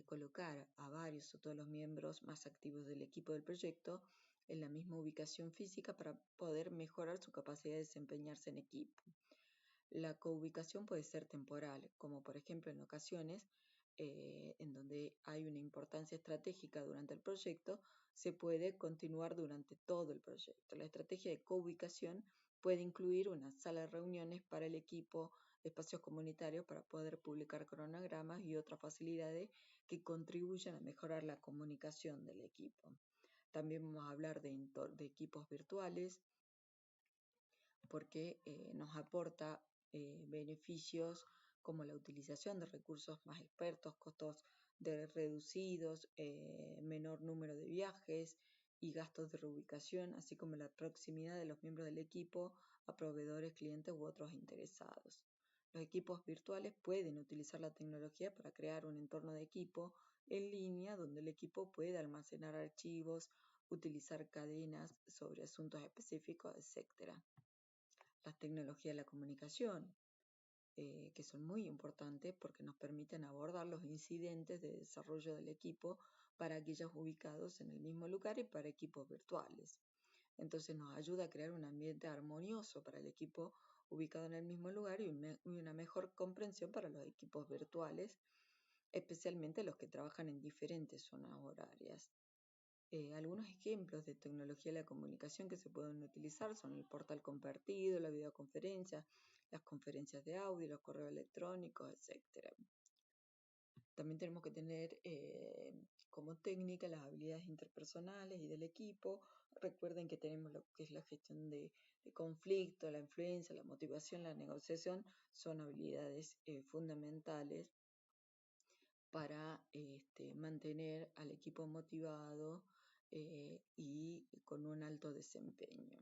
Colocar a varios o todos los miembros más activos del equipo del proyecto en la misma ubicación física para poder mejorar su capacidad de desempeñarse en equipo. La coubicación puede ser temporal, como por ejemplo en ocasiones en donde hay una importancia estratégica durante el proyecto, se puede continuar durante todo el proyecto. La estrategia de coubicación puede incluir una sala de reuniones para el equipo, espacios comunitarios para poder publicar cronogramas y otras facilidades que contribuyan a mejorar la comunicación del equipo. También vamos a hablar de equipos virtuales porque nos aporta beneficios como la utilización de recursos más expertos, costos reducidos, menor número de viajes y gastos de reubicación, así como la proximidad de los miembros del equipo a proveedores, clientes u otros interesados. Los equipos virtuales pueden utilizar la tecnología para crear un entorno de equipo en línea donde el equipo puede almacenar archivos, utilizar cadenas sobre asuntos específicos, etc. Las tecnologías de la comunicación, que son muy importantes porque nos permiten abordar los incidentes de desarrollo del equipo para aquellos ubicados en el mismo lugar y para equipos virtuales. Entonces nos ayuda a crear un ambiente armonioso para el equipo ubicado en el mismo lugar y una mejor comprensión para los equipos virtuales, especialmente los que trabajan en diferentes zonas horarias. Algunos ejemplos de tecnología de la comunicación que se pueden utilizar son el portal compartido, la videoconferencia, las conferencias de audio, los correos electrónicos, etc. También tenemos que tener como técnica las habilidades interpersonales y del equipo. Recuerden que tenemos lo que es la gestión de conflicto, la influencia, la motivación, la negociación, son habilidades fundamentales para mantener al equipo motivado y con un alto desempeño.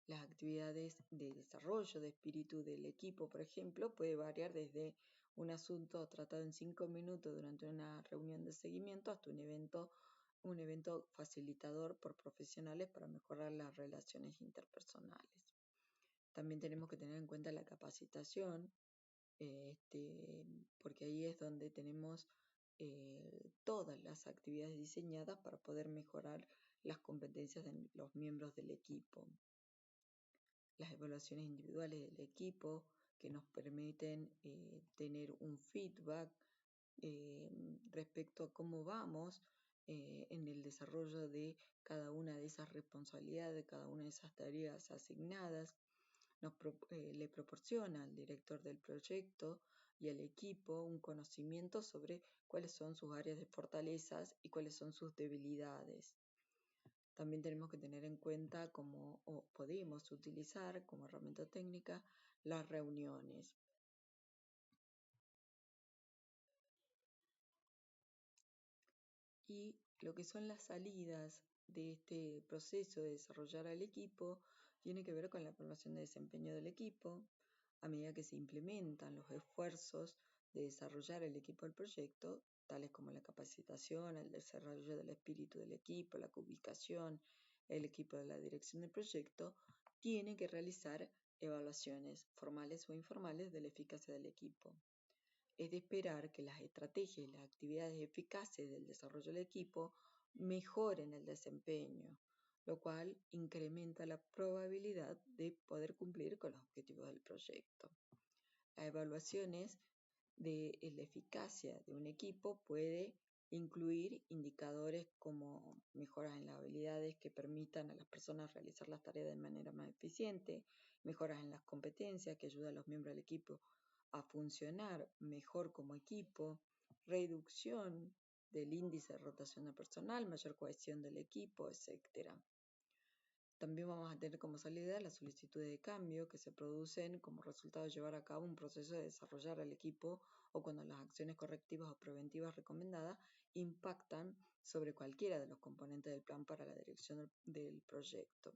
Las actividades de desarrollo de espíritu del equipo, por ejemplo, puede variar desde un asunto tratado en 5 minutos durante una reunión de seguimiento hasta un evento facilitador por profesionales para mejorar las relaciones interpersonales. También tenemos que tener en cuenta la capacitación, porque ahí es donde tenemos todas las actividades diseñadas para poder mejorar las competencias de los miembros del equipo. Las evaluaciones individuales del equipo que nos permiten tener un feedback respecto a cómo vamos en el desarrollo de cada una de esas responsabilidades, de cada una de esas tareas asignadas. Le proporciona al director del proyecto y al equipo un conocimiento sobre cuáles son sus áreas de fortalezas y cuáles son sus debilidades. También tenemos que tener en cuenta cómo podemos utilizar como herramienta técnica las reuniones. Y lo que son las salidas de este proceso de desarrollar al equipo tiene que ver con la evaluación de desempeño del equipo, a medida que se implementan los esfuerzos de desarrollar el equipo del proyecto, tales como la capacitación, el desarrollo del espíritu del equipo, la ubicación, el equipo de la dirección del proyecto, tiene que realizar evaluaciones formales o informales de la eficacia del equipo. Es de esperar que las estrategias y las actividades eficaces del desarrollo del equipo mejoren el desempeño, lo cual incrementa la probabilidad de poder cumplir con los objetivos del proyecto. Las evaluaciones de la eficacia de un equipo puede incluir indicadores como mejoras en las habilidades que permitan a las personas realizar las tareas de manera más eficiente, mejoras en las competencias que ayudan a los miembros del equipo a funcionar mejor como equipo, reducción del índice de rotación de personal, mayor cohesión del equipo, etc. También vamos a tener como salida las solicitudes de cambio que se producen como resultado de llevar a cabo un proceso de desarrollar al equipo o cuando las acciones correctivas o preventivas recomendadas impactan sobre cualquiera de los componentes del plan para la dirección del proyecto.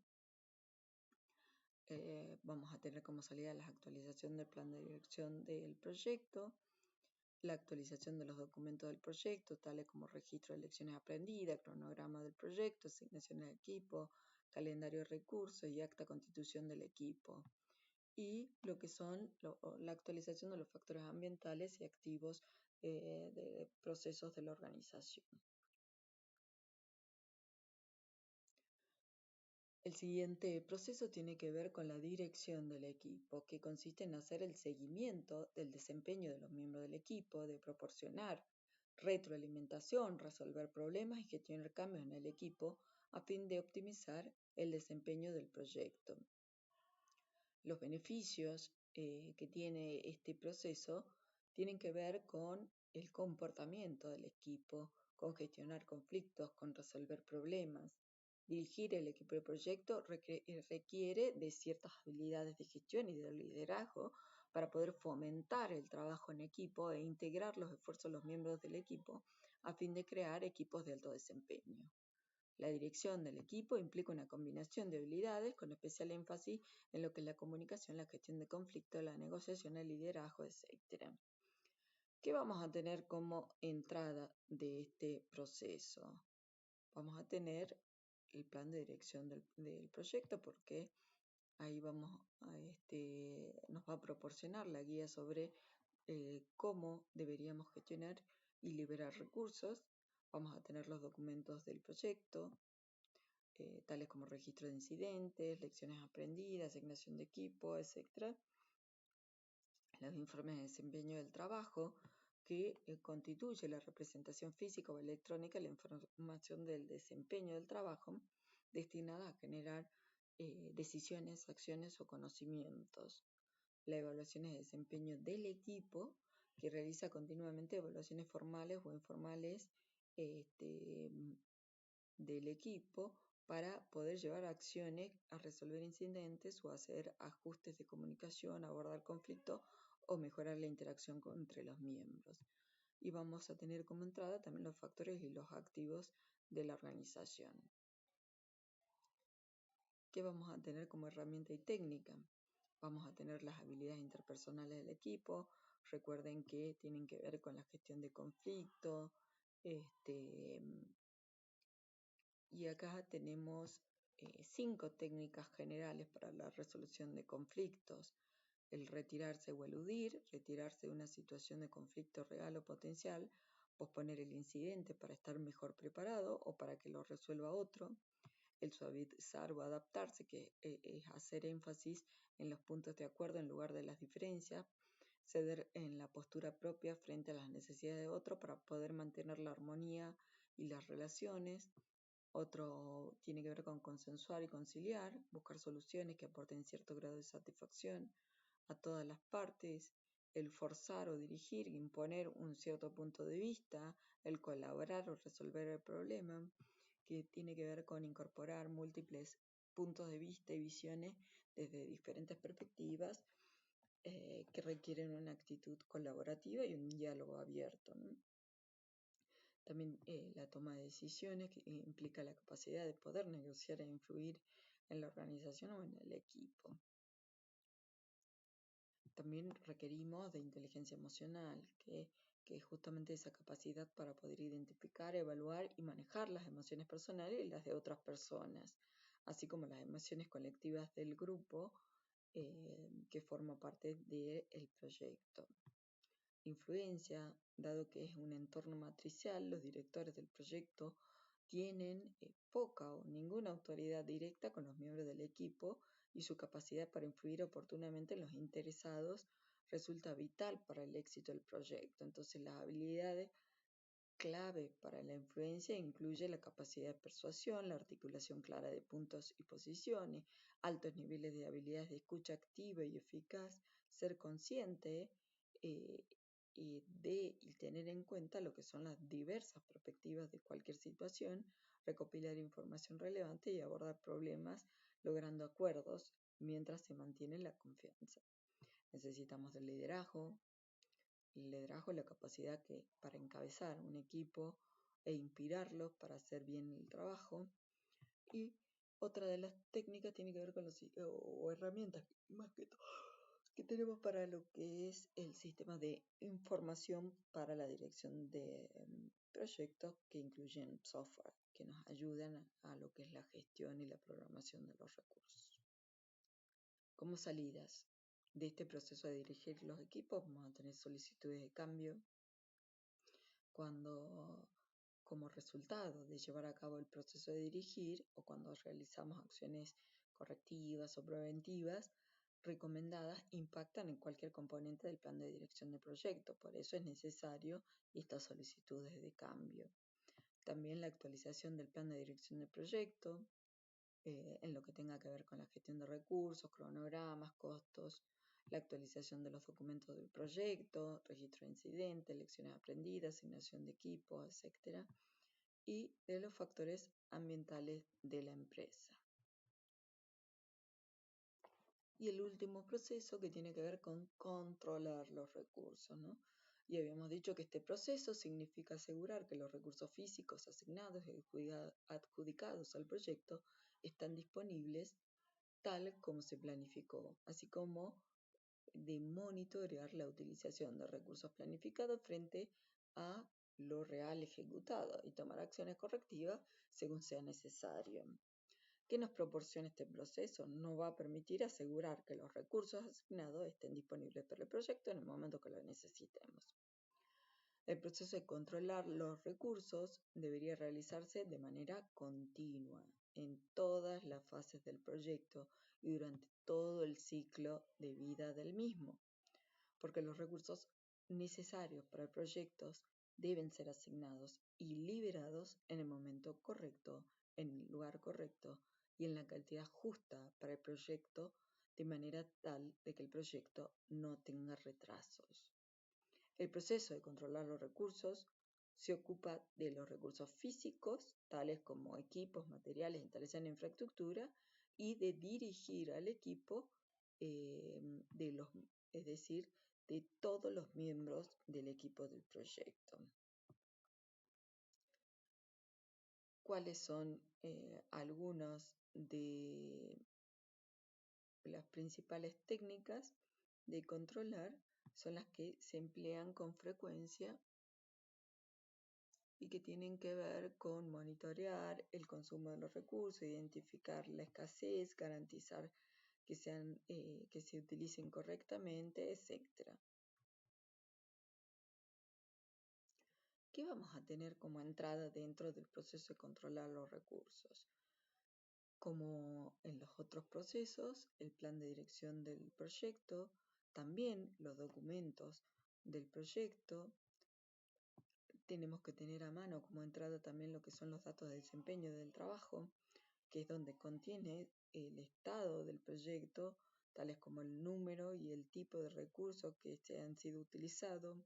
Vamos a tener como salida la actualización del plan de dirección del proyecto, la actualización de los documentos del proyecto, tales como registro de lecciones aprendidas, cronograma del proyecto, asignaciones de equipo, calendario de recursos y acta constitución del equipo. Y lo que son la actualización de los factores ambientales y activos de procesos de la organización. El siguiente proceso tiene que ver con la dirección del equipo, que consiste en hacer el seguimiento del desempeño de los miembros del equipo, de proporcionar retroalimentación, resolver problemas y gestionar cambios en el equipo a fin de optimizar el desempeño del proyecto. Los beneficios que tiene este proceso tienen que ver con el comportamiento del equipo, con gestionar conflictos, con resolver problemas. Dirigir el equipo de proyecto requiere de ciertas habilidades de gestión y de liderazgo para poder fomentar el trabajo en equipo e integrar los esfuerzos de los miembros del equipo a fin de crear equipos de alto desempeño. La dirección del equipo implica una combinación de habilidades con especial énfasis en lo que es la comunicación, la gestión de conflictos, la negociación, el liderazgo, etc. ¿Qué vamos a tener como entrada de este proceso? Vamos a tener el plan de dirección del proyecto porque ahí nos va a proporcionar la guía sobre cómo deberíamos gestionar y liberar recursos. Vamos a tener los documentos del proyecto, tales como registro de incidentes, lecciones aprendidas, asignación de equipo, etc. Los informes de desempeño del trabajo, que constituye la representación física o electrónica de la información del desempeño del trabajo destinada a generar decisiones, acciones o conocimientos. La evaluación es de desempeño del equipo que realiza continuamente evaluaciones formales o informales del equipo para poder llevar acciones a resolver incidentes o hacer ajustes de comunicación, abordar conflictos o mejorar la interacción entre los miembros. Y vamos a tener como entrada también los factores y los activos de la organización. ¿Qué vamos a tener como herramienta y técnica? Vamos a tener las habilidades interpersonales del equipo. Recuerden que tienen que ver con la gestión de conflictos. Y acá tenemos 5 técnicas generales para la resolución de conflictos. El retirarse o eludir, retirarse de una situación de conflicto real o potencial, posponer el incidente para estar mejor preparado o para que lo resuelva otro. El suavizar o adaptarse, que es hacer énfasis en los puntos de acuerdo en lugar de las diferencias, ceder en la postura propia frente a las necesidades de otro para poder mantener la armonía y las relaciones. Otro tiene que ver con consensuar y conciliar, buscar soluciones que aporten cierto grado de satisfacción a todas las partes, el forzar o dirigir, imponer un cierto punto de vista, el colaborar o resolver el problema, que tiene que ver con incorporar múltiples puntos de vista y visiones desde diferentes perspectivas que requieren una actitud colaborativa y un diálogo abierto, ¿no? También la toma de decisiones que implica la capacidad de poder negociar e influir en la organización o en el equipo. También requerimos de inteligencia emocional, que es justamente esa capacidad para poder identificar, evaluar y manejar las emociones personales y las de otras personas, así como las emociones colectivas del grupo que forma parte del proyecto. Influencia, dado que es un entorno matricial, los directores del proyecto tienen poca o ninguna autoridad directa con los miembros del equipo y su capacidad para influir oportunamente en los interesados resulta vital para el éxito del proyecto. Entonces, las habilidades clave para la influencia incluye la capacidad de persuasión, la articulación clara de puntos y posiciones, altos niveles de habilidades de escucha activa y eficaz, ser consciente y tener en cuenta lo que son las diversas perspectivas de cualquier situación, recopilar información relevante y abordar problemas logrando acuerdos mientras se mantiene la confianza. Necesitamos del liderazgo. El liderazgo es la capacidad para encabezar un equipo e inspirarlos para hacer bien el trabajo. Y otra de las técnicas tiene que ver con o herramientas más que todo que tenemos para lo que es el sistema de información para la dirección de proyectos que incluyen software que nos ayudan a lo que es la gestión y la programación de los recursos. Como salidas de este proceso de dirigir los equipos, vamos a tener solicitudes de cambio cuando, como resultado de llevar a cabo el proceso de dirigir o cuando realizamos acciones correctivas o preventivas recomendadas impactan en cualquier componente del plan de dirección de proyecto. Por eso es necesario estas solicitudes de cambio. También la actualización del plan de dirección de proyecto en lo que tenga que ver con la gestión de recursos, cronogramas, costos, la actualización de los documentos del proyecto, registro de incidentes, lecciones aprendidas, asignación de equipos, etc. Y de los factores ambientales de la empresa. Y el último proceso que tiene que ver con controlar los recursos, ¿no? Y habíamos dicho que este proceso significa asegurar que los recursos físicos asignados y adjudicados al proyecto están disponibles tal como se planificó, así como de monitorear la utilización de recursos planificados frente a lo real ejecutado y tomar acciones correctivas según sea necesario. ¿Qué nos proporciona este proceso? Nos va a permitir asegurar que los recursos asignados estén disponibles para el proyecto en el momento que lo necesitemos. El proceso de controlar los recursos debería realizarse de manera continua en todas las fases del proyecto y durante todo el ciclo de vida del mismo, porque los recursos necesarios para proyectos deben ser asignados y liberados en el momento correcto, en el lugar correcto y en la cantidad justa para el proyecto, de manera tal de que el proyecto no tenga retrasos. El proceso de controlar los recursos se ocupa de los recursos físicos, tales como equipos, materiales, instalación e infraestructura, y de dirigir al equipo, es decir, de todos los miembros del equipo del proyecto. ¿Cuáles son algunas de las principales técnicas de controlar? Son las que se emplean con frecuencia y que tienen que ver con monitorear el consumo de los recursos, identificar la escasez, garantizar que se utilicen correctamente, etc. ¿Qué vamos a tener como entrada dentro del proceso de controlar los recursos? Como en los otros procesos, el plan de dirección del proyecto, también los documentos del proyecto. Tenemos que tener a mano como entrada también lo que son los datos de desempeño del trabajo, que es donde contiene el estado del proyecto, tales como el número y el tipo de recursos que han sido utilizados.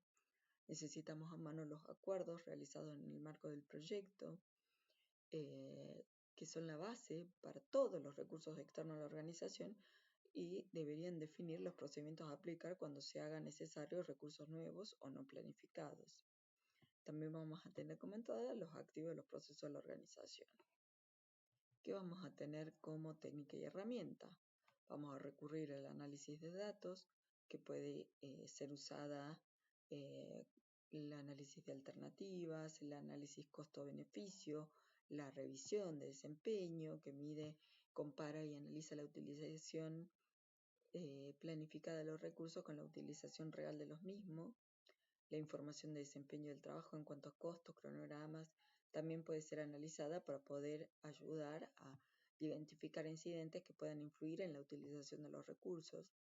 Necesitamos a mano los acuerdos realizados en el marco del proyecto, que son la base para todos los recursos externos a la organización y deberían definir los procedimientos a aplicar cuando se hagan necesarios recursos nuevos o no planificados. También vamos a tener comentadas los activos de los procesos de la organización. ¿Qué vamos a tener como técnica y herramienta? Vamos a recurrir al análisis de datos, que puede ser usada el análisis de alternativas, el análisis costo-beneficio, la revisión de desempeño, que mide, compara y analiza la utilización planificada de los recursos con la utilización real de los mismos. La información de desempeño del trabajo en cuanto a costos, cronogramas, también puede ser analizada para poder ayudar a identificar incidentes que puedan influir en la utilización de los recursos.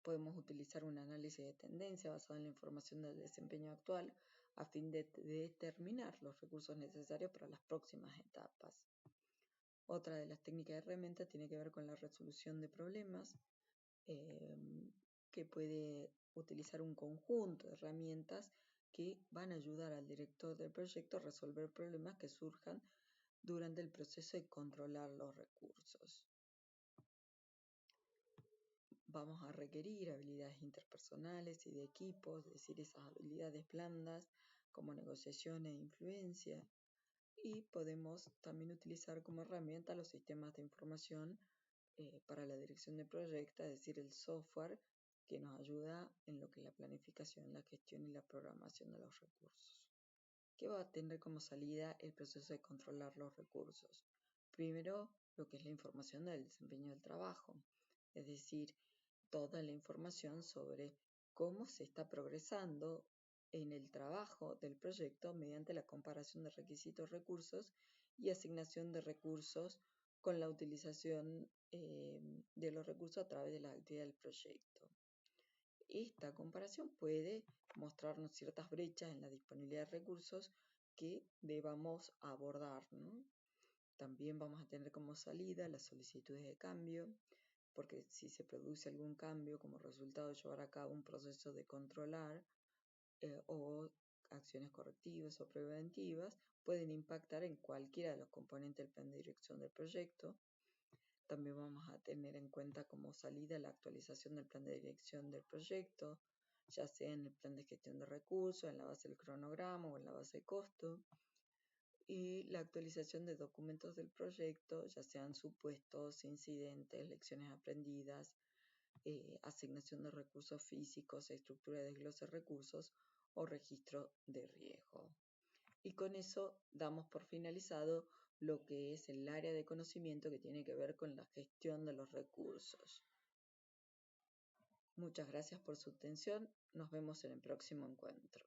Podemos utilizar un análisis de tendencia basado en la información del desempeño actual a fin de determinar los recursos necesarios para las próximas etapas. Otra de las técnicas de herramienta tiene que ver con la resolución de problemas, que puede utilizar un conjunto de herramientas que van a ayudar al director del proyecto a resolver problemas que surjan durante el proceso de controlar los recursos. Vamos a requerir habilidades interpersonales y de equipos, es decir, esas habilidades blandas como negociación e influencia, y podemos también utilizar como herramienta los sistemas de información para la dirección de proyectos, es decir, el software que nos ayuda en lo que es la planificación, la gestión y la programación de los recursos. ¿Qué va a tener como salida el proceso de controlar los recursos? Primero, lo que es la información del desempeño del trabajo, es decir, toda la información sobre cómo se está progresando en el trabajo del proyecto mediante la comparación de requisitos, recursos y asignación de recursos con la utilización de los recursos a través de la actividad del proyecto. Esta comparación puede mostrarnos ciertas brechas en la disponibilidad de recursos que debamos abordar, ¿no? También vamos a tener como salida las solicitudes de cambio, porque si se produce algún cambio como resultado de llevar a cabo un proceso de controlar o acciones correctivas o preventivas, pueden impactar en cualquiera de los componentes del plan de dirección del proyecto. También vamos a tener en cuenta como salida la actualización del plan de dirección del proyecto, ya sea en el plan de gestión de recursos, en la base del cronograma o en la base de costo, y la actualización de documentos del proyecto, ya sean supuestos, incidentes, lecciones aprendidas, asignación de recursos físicos, estructura de desglose de recursos o registro de riesgo. Y con eso damos por finalizado lo que es el área de conocimiento que tiene que ver con la gestión de los recursos. Muchas gracias por su atención. Nos vemos en el próximo encuentro.